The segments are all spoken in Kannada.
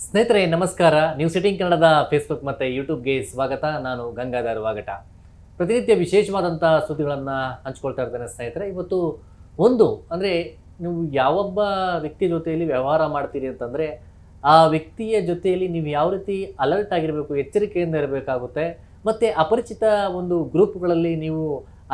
ಸ್ನೇಹಿತರೆ ನಮಸ್ಕಾರ. ನ್ಯೂಸ್ ಸಿಟಿಂಗ್ ಕನ್ನಡದ ಫೇಸ್ಬುಕ್ ಮತ್ತು ಯೂಟ್ಯೂಬ್ಗೆ ಸ್ವಾಗತ. ನಾನು ಗಂಗಾಧರ್ ವಾಗಟ. ಪ್ರತಿನಿತ್ಯ ವಿಶೇಷವಾದಂಥ ಸುದ್ದಿಗಳನ್ನು ಹಂಚ್ಕೊಳ್ತಾ ಇರ್ತೇನೆ ಸ್ನೇಹಿತರೆ. ಇವತ್ತು ಅಂದರೆ ನೀವು ಯಾವೊಬ್ಬ ವ್ಯಕ್ತಿ ಜೊತೆಯಲ್ಲಿ ವ್ಯವಹಾರ ಮಾಡ್ತೀರಿ ಅಂತಂದರೆ ಆ ವ್ಯಕ್ತಿಯ ಜೊತೆಯಲ್ಲಿ ನೀವು ಯಾವ ರೀತಿ ಅಲರ್ಟ್ ಆಗಿರಬೇಕು, ಎಚ್ಚರಿಕೆಯಿಂದ ಇರಬೇಕಾಗುತ್ತೆ. ಮತ್ತು ಅಪರಿಚಿತ ಗ್ರೂಪ್ಗಳಲ್ಲಿ ನೀವು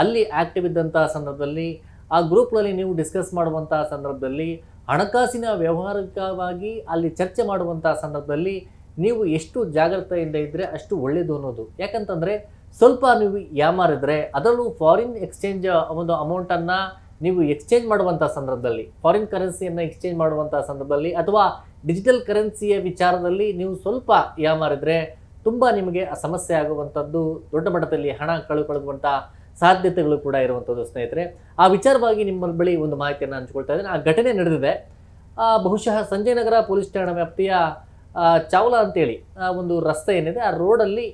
ಅಲ್ಲಿ ಆ್ಯಕ್ಟಿವ್ ಇದ್ದಂಥ ಸಂದರ್ಭದಲ್ಲಿ ಆ ಗ್ರೂಪ್ಗಳಲ್ಲಿ ನೀವು ಡಿಸ್ಕಸ್ ಮಾಡುವಂಥ ಸಂದರ್ಭದಲ್ಲಿ ಹಣಕಾಸಿನ ವ್ಯವಹಾರಿಕವಾಗಿ ಅಲ್ಲಿ ಚರ್ಚೆ ಮಾಡುವಂಥ ಸಂದರ್ಭದಲ್ಲಿ ನೀವು ಎಷ್ಟು ಜಾಗ್ರತೆಯಿಂದ ಇದ್ದರೆ ಅಷ್ಟು ಒಳ್ಳೆಯದು ಅನ್ನೋದು. ಯಾಕಂತಂದರೆ ಸ್ವಲ್ಪ ನೀವು ಯಾಮಾರಿದ್ರೆ, ಅದರಲ್ಲೂ ಫಾರಿನ್ ಎಕ್ಸ್ಚೇಂಜ್ ಅಮೌಂಟನ್ನು ನೀವು ಎಕ್ಸ್ಚೇಂಜ್ ಮಾಡುವಂಥ ಸಂದರ್ಭದಲ್ಲಿ, ಫಾರಿನ್ ಕರೆನ್ಸಿಯನ್ನು ಎಕ್ಸ್ಚೇಂಜ್ ಮಾಡುವಂಥ ಸಂದರ್ಭದಲ್ಲಿ ಅಥವಾ ಡಿಜಿಟಲ್ ಕರೆನ್ಸಿಯ ವಿಚಾರದಲ್ಲಿ ನೀವು ಸ್ವಲ್ಪ ಯಾಮಾರಿದ್ರೆ ತುಂಬ ನಿಮಗೆ ಸಮಸ್ಯೆ ಆಗುವಂಥದ್ದು, ದೊಡ್ಡ ಮಟ್ಟದಲ್ಲಿ ಹಣ ಕಳೆದುಕೊಳ್ಳುವಂಥ ಸಾಧ್ಯತೆಗಳು ಕೂಡ ಇರುವಂಥದ್ದು ಸ್ನೇಹಿತರೆ. ಆ ವಿಚಾರವಾಗಿ ನಿಮ್ಮ ಬಳಿ ಒಂದು ಮಾಹಿತಿಯನ್ನು ಹಂಚ್ಕೊಳ್ತಾ ಇದ್ದೇನೆ. ಆ ಘಟನೆ ನಡೆದಿದೆ ಬಹುಶಃ ಸಂಜಯನಗರ ಪೊಲೀಸ್ ಠಾಣಾ ವ್ಯಾಪ್ತಿಯ ಚಾವ್ಲಾ ಅಂತೇಳಿ ಒಂದು ರಸ್ತೆ ಏನಿದೆ, ಆ ರೋಡಲ್ಲಿ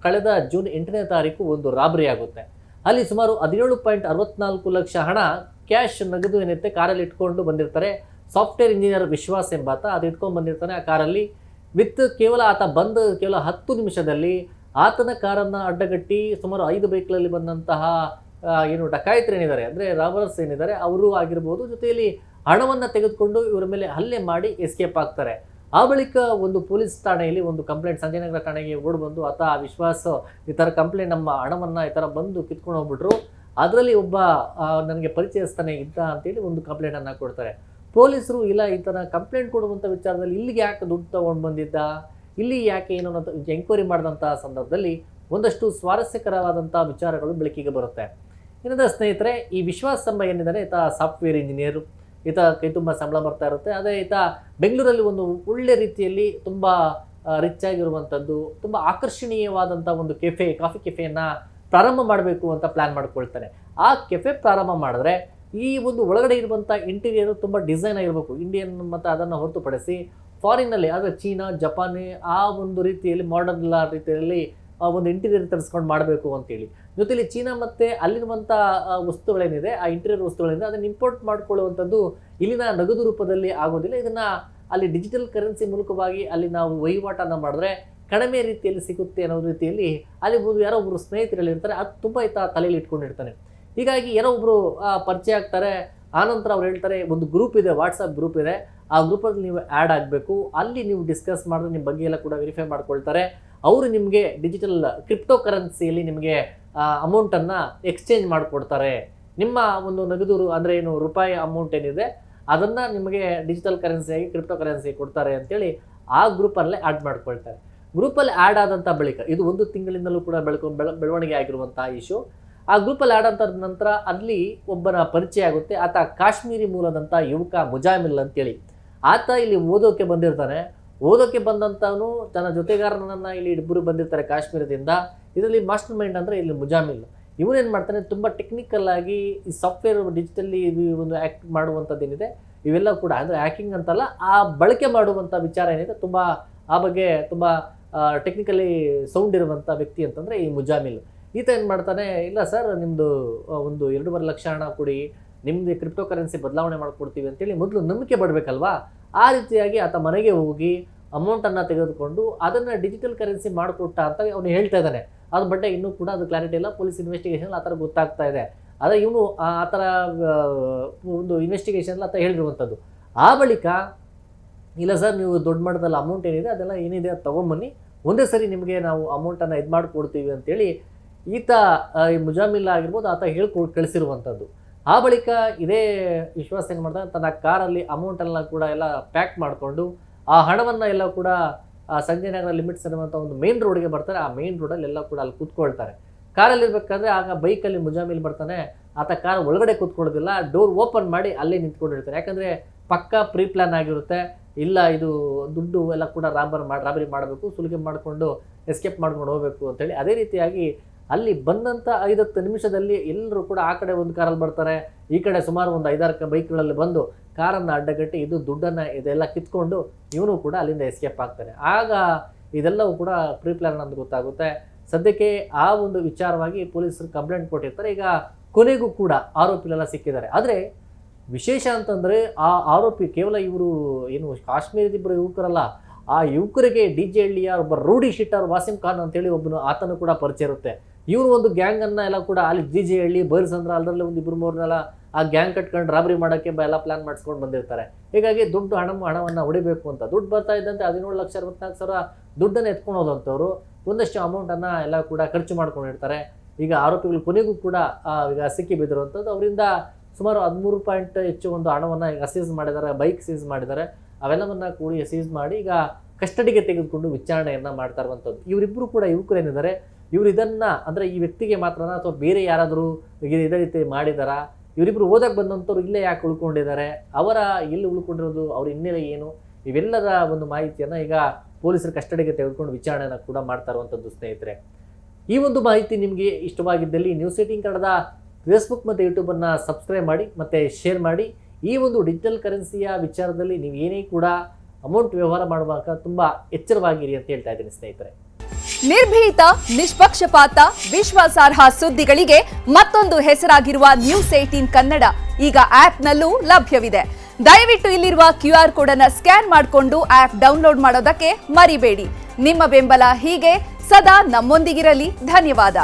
ಕಳೆದ ಜೂನ್ 8ನೇ ತಾರೀಕು ರಾಬರಿ ಆಗುತ್ತೆ. ಅಲ್ಲಿ ಸುಮಾರು 17.64 ಲಕ್ಷ ಹಣ ಕ್ಯಾಶ್ ನಗದು ಏನಿರುತ್ತೆ ಕಾರಲ್ಲಿ ಇಟ್ಕೊಂಡು ಬಂದಿರ್ತಾರೆ. ಸಾಫ್ಟ್ವೇರ್ ಇಂಜಿನಿಯರ್ ವಿಶ್ವಾಸ್ ಎಂಬಾತ ಅದು ಇಟ್ಕೊಂಡು ಬಂದಿರ್ತಾನೆ. ಆ ಕಾರಲ್ಲಿ ಕೇವಲ ಆತ ಕೇವಲ 10 ನಿಮಿಷದಲ್ಲಿ ಆತನ ಕಾರನ್ನು ಅಡ್ಡಗಟ್ಟಿ ಸುಮಾರು 5 ಬೈಕ್ಗಳಲ್ಲಿ ಬಂದಂತಹ ಡಕಾಯಿತರು ಏನಿದ್ದಾರೆ, ಅಂದರೆ ರಾಬರ್ಸ್ ಏನಿದ್ದಾರೆ ಅವರು ಆಗಿರ್ಬೋದು, ಜೊತೆಯಲ್ಲಿ ಹಣವನ್ನು ತೆಗೆದುಕೊಂಡು ಇವರ ಮೇಲೆ ಹಲ್ಲೆ ಮಾಡಿ ಎಸ್ಕೇಪ್ ಆಗ್ತಾರೆ. ಆ ಬಳಿಕ ಪೊಲೀಸ್ ಠಾಣೆಯಲ್ಲಿ ಕಂಪ್ಲೇಂಟ್, ಸಂಜಯನಗರ ಠಾಣೆಗೆ ಓಡಿ ಬಂದು ಆತ ವಿಶ್ವಾಸ ಈ ಥರ ಕಂಪ್ಲೇಂಟ್, ನಮ್ಮ ಹಣವನ್ನು ಈ ಥರ ಬಂದು ಕಿತ್ಕೊಂಡು ಹೋಗ್ಬಿಟ್ರು, ಅದರಲ್ಲಿ ಒಬ್ಬ ನನಗೆ ಪರಿಚಯಸ್ಥಾನೆ ಇದ್ದ ಅಂತೇಳಿ ಕಂಪ್ಲೇಂಟನ್ನು ಕೊಡ್ತಾರೆ. ಪೊಲೀಸರು ಇಲ್ಲ, ಈ ಥರ ಕಂಪ್ಲೇಂಟ್ ಕೊಡುವಂಥ ವಿಚಾರದಲ್ಲಿ ಇಲ್ಲಿಗೆ ಯಾಕೆ ದುಡ್ಡು ತೊಗೊಂಡು ಬಂದಿದ್ದ, ಇಲ್ಲಿ ಯಾಕೆ ಏನೋ ಎಂಕ್ವೈರಿ ಮಾಡಿದಂಥ ಸಂದರ್ಭದಲ್ಲಿ ಒಂದಷ್ಟು ಸ್ವಾರಸ್ಯಕರವಾದಂಥ ವಿಚಾರಗಳು ಬೆಳಕಿಗೆ ಬರುತ್ತೆ. ಏನಂದರೆ ಸ್ನೇಹಿತರೆ, ಈ ವಿಶ್ವಾಸ ಎಂಬ ಏನಿದ್ದಾರೆ ಈತ ಸಾಫ್ಟ್ವೇರ್ ಇಂಜಿನಿಯರು, ಈತ ಕೈ ತುಂಬ ಸಂಬಳ ಬರ್ತಾ ಇರುತ್ತೆ. ಅದೇ ಈತ ಬೆಂಗಳೂರಲ್ಲಿ ಒಳ್ಳೆ ರೀತಿಯಲ್ಲಿ ತುಂಬ ರಿಚ್ ಆಗಿರುವಂಥದ್ದು, ತುಂಬ ಆಕರ್ಷಣೀಯವಾದಂಥ ಕಾಫಿ ಕೆಫೆಯನ್ನು ಪ್ರಾರಂಭ ಮಾಡಬೇಕು ಅಂತ ಪ್ಲ್ಯಾನ್ ಮಾಡ್ಕೊಳ್ತಾನೆ. ಆ ಕೆಫೆ ಪ್ರಾರಂಭ ಮಾಡಿದ್ರೆ ಈ ಒಳಗಡೆ ಇರುವಂಥ ಇಂಟೀರಿಯರು ತುಂಬ ಡಿಸೈನ್ ಆಗಿರಬೇಕು, ಇಂಡಿಯನ್, ಮತ್ತು ಅದನ್ನು ಹೊರತುಪಡಿಸಿ ಫಾರಿನ್ನಲ್ಲಿ ಅಂದರೆ ಚೀನಾ, ಜಪಾನಿ ಆ ರೀತಿಯಲ್ಲಿ ಮಾಡರ್ನ್ ರೀತಿಯಲ್ಲಿ ಇಂಟೀರಿಯರ್ ತರಿಸ್ಕೊಂಡು ಮಾಡಬೇಕು ಅಂತೇಳಿ. ಜೊತೆಲಿ ಚೀನಾ ಮತ್ತು ಅಲ್ಲಿರುವಂಥ ವಸ್ತುಗಳೇನಿದೆ, ಆ ಇಂಟೀರಿಯರ್ ವಸ್ತುಗಳಿಂದ ಅದನ್ನು ಇಂಪೋರ್ಟ್ ಮಾಡ್ಕೊಳ್ಳುವಂಥದ್ದು ಇಲ್ಲಿನ ನಗದು ರೂಪದಲ್ಲಿ ಆಗೋದಿಲ್ಲ. ಇದನ್ನು ಅಲ್ಲಿ ಡಿಜಿಟಲ್ ಕರೆನ್ಸಿ ಮೂಲಕವಾಗಿ ಅಲ್ಲಿ ನಾವು ವಹಿವಾಟನ್ನು ಮಾಡಿದ್ರೆ ಕಡಿಮೆ ರೀತಿಯಲ್ಲಿ ಸಿಗುತ್ತೆ ಅನ್ನೋ ರೀತಿಯಲ್ಲಿ ಅಲ್ಲಿ ಯಾರೋ ಒಬ್ಬರು ಸ್ನೇಹಿತರಲ್ಲಿರ್ತಾರೆ. ಅದು ತುಂಬ ಈತ ತಲೆಯಲ್ಲಿ ಇಟ್ಕೊಂಡಿರ್ತಾನೆ. ಹೀಗಾಗಿ ಯಾರೋ ಒಬ್ಬರು ಪರಿಚಯ ಆಗ್ತಾರೆ. ಆನಂತರ ಅವ್ರು ಹೇಳ್ತಾರೆ, ಗ್ರೂಪ್ ಇದೆ, ವಾಟ್ಸಪ್ ಗ್ರೂಪ್ ಇದೆ, ಆ ಗ್ರೂಪಲ್ಲಿ ನೀವು ಆ್ಯಡ್ ಆಗಬೇಕು, ಅಲ್ಲಿ ನೀವು ಡಿಸ್ಕಸ್ ಮಾಡಿದ್ರೆ ನಿಮ್ಮ ಬಗ್ಗೆ ಎಲ್ಲ ಕೂಡ ವೆರಿಫೈ ಮಾಡ್ಕೊಳ್ತಾರೆ. ಅವರು ನಿಮಗೆ ಡಿಜಿಟಲ್ ಕ್ರಿಪ್ಟೋ ಕರೆನ್ಸಿಯಲ್ಲಿ ನಿಮಗೆ ಅಮೌಂಟನ್ನು ಎಕ್ಸ್ಚೇಂಜ್ ಮಾಡಿಕೊಡ್ತಾರೆ. ನಿಮ್ಮ ನಗದು ಅಂದರೆ ರೂಪಾಯಿ ಅಮೌಂಟ್ ಏನಿದೆ ಅದನ್ನು ನಿಮಗೆ ಡಿಜಿಟಲ್ ಕರೆನ್ಸಿಯಾಗಿ ಕ್ರಿಪ್ಟೋ ಕರೆನ್ಸಿ ಕೊಡ್ತಾರೆ ಅಂತೇಳಿ ಆ ಗ್ರೂಪಲ್ಲೇ ಆ್ಯಡ್ ಮಾಡ್ಕೊಳ್ತಾರೆ. ಗ್ರೂಪಲ್ಲಿ ಆ್ಯಡ್ ಆದಂಥ ಬಳಿಕ ಇದು 1 ತಿಂಗಳಿಂದಲೂ ಕೂಡ ಬೆಳವಣಿಗೆ ಆಗಿರುವಂಥ ಇಶ್ಯೂ. ಆ ಗ್ರೂಪಲ್ಲಿ ಆ್ಯಡ್ ಆದ ನಂತರ ಅಲ್ಲಿ ಒಬ್ಬನ ಪರಿಚಯ ಆಗುತ್ತೆ. ಆತ ಕಾಶ್ಮೀರಿ ಮೂಲದಂಥ ಯುವಕ ಮುಜಾಮಿಲ್ ಅಂತೇಳಿ. ಆತ ಇಲ್ಲಿ ಓದೋಕ್ಕೆ ಬಂದಿರ್ತಾನೆ. ಓದೋಕ್ಕೆ ಬಂದಂಥವನು ತನ್ನ ಜೊತೆಗಾರನನ್ನು ಇಲ್ಲಿ ಇಬ್ಬರು ಬಂದಿರ್ತಾರೆ ಕಾಶ್ಮೀರದಿಂದ. ಇದರಲ್ಲಿ ಮಾಸ್ಟರ್ ಮೈಂಡ್ ಅಂದರೆ ಇಲ್ಲಿ ಮುಜಾಮಿಲ್. ಇವನೇನು ಮಾಡ್ತಾನೆ, ತುಂಬ ಟೆಕ್ನಿಕಲ್ ಆಗಿ ಈ ಸಾಫ್ಟ್ವೇರ್ ಡಿಜಿಟಲ್ಲಿ ಆ್ಯಕ್ಟ್ ಮಾಡುವಂಥದ್ದು ಏನಿದೆ ಇವೆಲ್ಲ ಕೂಡ, ಅಂದರೆ ಹ್ಯಾಕಿಂಗ್ ಅಂತಲ್ಲ, ಆ ಬಳಕೆ ಮಾಡುವಂಥ ವಿಚಾರ ಏನಿದೆ ತುಂಬ ಆ ಬಗ್ಗೆ ತುಂಬ ಟೆಕ್ನಿಕಲಿ ಸೌಂಡ್ ಇರುವಂಥ ವ್ಯಕ್ತಿ ಅಂತಂದರೆ ಈ ಮುಜಾಮಿಲ್. ಈತ ಏನು ಮಾಡ್ತಾನೆ, ಇಲ್ಲ ಸರ್ ನಿಮ್ಮದು 2.5 ಲಕ್ಷ ಹಣ ಕೊಡಿ, ನಿಮ್ಮದು ಕ್ರಿಪ್ಟೋ ಕರೆನ್ಸಿ ಬದಲಾವಣೆ ಮಾಡಿಕೊಡ್ತೀವಿ ಅಂತೇಳಿ ಮೊದಲು ನಂಬಿಕೆ ಪಡಬೇಕಲ್ವಾ. ಆ ರೀತಿಯಾಗಿ ಆತ ಮನೆಗೆ ಹೋಗಿ ಅಮೌಂಟನ್ನು ತೆಗೆದುಕೊಂಡು ಅದನ್ನು ಡಿಜಿಟಲ್ ಕರೆನ್ಸಿ ಮಾಡಿಕೊಟ್ಟ ಅಂತ ಅವನು ಹೇಳ್ತಾ ಇದ್ದಾನೆ. ಅದು ಬಟ್ಟೆ ಇನ್ನೂ ಕೂಡ ಅದು ಕ್ಲಾರಿಟಿ ಇಲ್ಲ. ಪೊಲೀಸ್ ಇನ್ವೆಸ್ಟಿಗೇಷನ್ ಆ ಥರ ಗೊತ್ತಾಗ್ತಾ ಇದೆ. ಆದರೆ ಇವನು ಆ ಥರ ಇನ್ವೆಸ್ಟಿಗೇಷನ್ ಆತ ಹೇಳಿರುವಂಥದ್ದು. ಆ ಬಳಿಕ ಇಲ್ಲ ಸರ್, ನೀವು ದೊಡ್ಡ ಮಟ್ಟದಲ್ಲಿ ಅಮೌಂಟ್ ಏನಿದೆ ಅದೆಲ್ಲ ಏನಿದೆ ಅದು ತೊಗೊಂಬನ್ನಿ, ಒಂದೇ ಸರಿ ನಿಮಗೆ ನಾವು ಅಮೌಂಟನ್ನು ಇದು ಮಾಡಿಕೊಡ್ತೀವಿ ಅಂತೇಳಿ ಈತ ಈ ಮುಜಾಮಿಲ್ ಆಗಿರ್ಬೋದು ಆತ ಕಳಿಸಿರುವಂಥದ್ದು. ಆ ಬಳಿಕ ಇದೇ ವಿಶ್ವಾಸ ಏನು ಮಾಡ್ತಾನೆ, ತನ್ನ ಕಾರಲ್ಲಿ ಅಮೌಂಟೆಲ್ಲ ಕೂಡ ಎಲ್ಲ ಪ್ಯಾಕ್ ಮಾಡಿಕೊಂಡು ಆ ಹಣವನ್ನು ಎಲ್ಲ ಕೂಡ ಸಂಜಯನಗರ ಲಿಮಿಟ್ಸ್ ಅನ್ನುವಂಥ ಮೇನ್ ರೋಡ್ಗೆ ಬರ್ತಾರೆ. ಆ ಮೇನ್ ರೋಡಲ್ಲಿ ಎಲ್ಲ ಕೂಡ ಅಲ್ಲಿ ಕೂತ್ಕೊಳ್ತಾರೆ. ಕಾರಲ್ಲಿರ್ಬೇಕಾದ್ರೆ ಆಗ ಬೈಕಲ್ಲಿ ಮುಜಾಮಿಲ್ ಬರ್ತಾನೆ. ಆತ ಕಾರ್ ಒಳಗಡೆ ಕೂತ್ಕೊಳ್ಳೋದಿಲ್ಲ, ಡೋರ್ ಓಪನ್ ಮಾಡಿ ಅಲ್ಲೇ ನಿಂತ್ಕೊಂಡಿರ್ತಾರೆ. ಯಾಕಂದರೆ ಪಕ್ಕಾ ಪ್ರೀ ಪ್ಲ್ಯಾನ್ ಆಗಿರುತ್ತೆ. ಇಲ್ಲ, ಇದು ದುಡ್ಡು ಎಲ್ಲ ಕೂಡ ರಾಬರಿ ಮಾಡಬೇಕು, ಸುಲಿಗೆ ಮಾಡಿಕೊಂಡು ಎಸ್ಕೇಪ್ ಮಾಡ್ಕೊಂಡು ಹೋಗಬೇಕು ಅಂತೇಳಿ. ಅದೇ ರೀತಿಯಾಗಿ ಅಲ್ಲಿ ಬಂದಂಥ 5-10 ನಿಮಿಷದಲ್ಲಿ ಎಲ್ಲರೂ ಕೂಡ ಆ ಕಡೆ ಒಂದು ಕಾರಲ್ಲಿ ಬರ್ತಾರೆ, ಈ ಕಡೆ ಸುಮಾರು 5-6 ಬೈಕ್ಗಳಲ್ಲಿ ಬಂದು ಕಾರನ್ನು ಅಡ್ಡಗಟ್ಟಿ ದುಡ್ಡನ್ನು ಇದೆಲ್ಲ ಕಿತ್ಕೊಂಡು ಇವನು ಕೂಡ ಅಲ್ಲಿಂದ ಎಸ್ಕೇಪ್ ಆಗ್ತಾನೆ. ಆಗ ಇದೆಲ್ಲವೂ ಕೂಡ ಪ್ರೀ ಪ್ಲ್ಯಾನ್ ಅಂತ ಗೊತ್ತಾಗುತ್ತೆ. ಸದ್ಯಕ್ಕೆ ಆ ವಿಚಾರವಾಗಿ ಪೊಲೀಸರು ಕಂಪ್ಲೇಂಟ್ ಕೊಟ್ಟಿರ್ತಾರೆ. ಈಗ ಕೊನೆಗೂ ಕೂಡ ಆರೋಪಿಗಳೆಲ್ಲ ಸಿಕ್ಕಿದ್ದಾರೆ. ಆದರೆ ವಿಶೇಷ ಅಂತಂದರೆ ಆ ಆರೋಪಿ ಕೇವಲ ಇವರು ಕಾಶ್ಮೀರದ ಇಬ್ಬರು ಯುವಕರಲ್ಲ, ಆ ಯುವಕರಿಗೆ DJ ಹಳ್ಳಿಯ ಒಬ್ಬ ರೌಡಿ ಶೀಟರ್ ವಾಸಿಂ ಖಾನ್ ಅಂತೇಳಿ ಒಬ್ಬನು ಆತನು ಕೂಡ ಪರಿಚಯ ಇರುತ್ತೆ. ಇವರು ಒಂದು ಗ್ಯಾಂಗನ್ನು ಎಲ್ಲ ಕೂಡ ಅಲ್ಲಿ DJ ಹಳ್ಳಿ ಬೈಲ್ಸಂದ್ರ ಅದರಲ್ಲಿ ಒಂದು 2-3 ಆ ಗ್ಯಾಂಗ್ ಕಟ್ಕೊಂಡು ರಾಬರಿ ಮಾಡೋಕ್ಕೆ ಎಲ್ಲ ಪ್ಲಾನ್ ಮಾಡಿಸ್ಕೊಂಡು ಬಂದಿರ್ತಾರೆ. ಹೀಗಾಗಿ ಹಣವನ್ನು ಹೊಡಿಬೇಕು ಅಂತ ದುಡ್ಡು ಬರ್ತಾ ಇದ್ದಂತೆ 17,64,000 ದುಡ್ಡನ್ನು ಎತ್ಕೊಂಡು ಹೋದಂಥವ್ರು ಒಂದಷ್ಟು ಅಮೌಂಟನ್ನು ಎಲ್ಲ ಕೂಡ ಖರ್ಚು ಮಾಡ್ಕೊಂಡಿರ್ತಾರೆ. ಈಗ ಆರೋಪಿಗಳು ಕೊನೆಗೂ ಕೂಡ ಈಗ ಸಿಕ್ಕಿ ಬಿದ್ದಿರುವಂಥದ್ದು. ಅವರಿಂದ ಸುಮಾರು 13 ಪಾಯಿಂಟ್ ಹೆಚ್ಚು ಒಂದು ಹಣವನ್ನು ಈಗ ಸೀಸ್ ಮಾಡಿದ್ದಾರೆ, ಬೈಕ್ ಸೀಸ್ ಮಾಡಿದ್ದಾರೆ. ಅವೆಲ್ಲವನ್ನ ಕೂಡಿ ಸೀಸ್ ಮಾಡಿ ಈಗ ಕಸ್ಟಡಿಗೆ ತೆಗೆದುಕೊಂಡು ವಿಚಾರಣೆಯನ್ನು ಮಾಡ್ತಾ ಇರುವಂಥದ್ದು. ಇವರಿಬ್ಬರು ಕೂಡ ಯುವಕರೇನಿದ್ದಾರೆ, ಇವರು ಇದನ್ನು ಅಂದರೆ ಈ ವ್ಯಕ್ತಿಗೆ ಮಾತ್ರನಾ ಅಥವಾ ಬೇರೆ ಯಾರಾದರೂ ಇದೇ ರೀತಿ ಮಾಡಿದಾರಾ, ಇವರಿಬ್ಬರು ಓದಕ್ಕೆ ಬಂದಂಥವ್ರು ಇಲ್ಲೇ ಯಾಕೆ ಉಳ್ಕೊಂಡಿದ್ದಾರೆ, ಅವರ ಎಲ್ಲಿ ಉಳ್ಕೊಂಡಿರೋದು, ಅವ್ರ ಹಿನ್ನೆಲೆ ಏನು, ಇವೆಲ್ಲದ ಒಂದು ಮಾಹಿತಿಯನ್ನು ಈಗ ಪೊಲೀಸರು ಕಸ್ಟಡಿಗೆ ತೆಗೆದುಕೊಂಡು ವಿಚಾರಣೆಯನ್ನು ಕೂಡ ಮಾಡ್ತಾ ಇರುವಂಥದ್ದು ಸ್ನೇಹಿತರೆ. ಈ ಒಂದು ಮಾಹಿತಿ ನಿಮಗೆ ಇಷ್ಟವಾಗಿದ್ದಲ್ಲಿ ನ್ಯೂಸ್18 ಕನ್ನಡದ ಫೇಸ್ಬುಕ್ ಮತ್ತು ಯೂಟ್ಯೂಬನ್ನು ಸಬ್ಸ್ಕ್ರೈಬ್ ಮಾಡಿ ಮತ್ತು ಶೇರ್ ಮಾಡಿ. ಈ ಒಂದು ಡಿಜಿಟಲ್ ಕರೆನ್ಸಿಯ ವಿಚಾರದಲ್ಲಿ ನೀವು ಏನೇ ಕೂಡ ಅಮೌಂಟ್ ವ್ಯವಹಾರ ಮಾಡುವಾಗ ತುಂಬ ಎಚ್ಚರವಾಗಿರಿ ಅಂತ ಹೇಳ್ತಾ ಇದ್ದೀನಿ ಸ್ನೇಹಿತರೆ. ನಿರ್ಭೀತ, ನಿಷ್ಪಕ್ಷಪಾತ, ವಿಶ್ವಾಸಾರ್ಹ ಸುದ್ದಿಗಳಿಗೆ ಮತ್ತೊಂದು ಹೆಸರಾಗಿರುವ ನ್ಯೂಸ್18 ಕನ್ನಡ ಈಗ ಆಪ್ನಲ್ಲೂ ಲಭ್ಯವಿದೆ. ದಯವಿಟ್ಟು ಇಲ್ಲಿರುವ QR ಕೋಡ್ ಅನ್ನು ಸ್ಕ್ಯಾನ್ ಮಾಡಿಕೊಂಡು ಆಪ್ ಡೌನ್ಲೋಡ್ ಮಾಡೋದಕ್ಕೆ ಮರಿಬೇಡಿ. ನಿಮ್ಮ ಬೆಂಬಲ ಹೀಗೆ ಸದಾ ನಮ್ಮೊಂದಿಗಿರಲಿ. ಧನ್ಯವಾದ.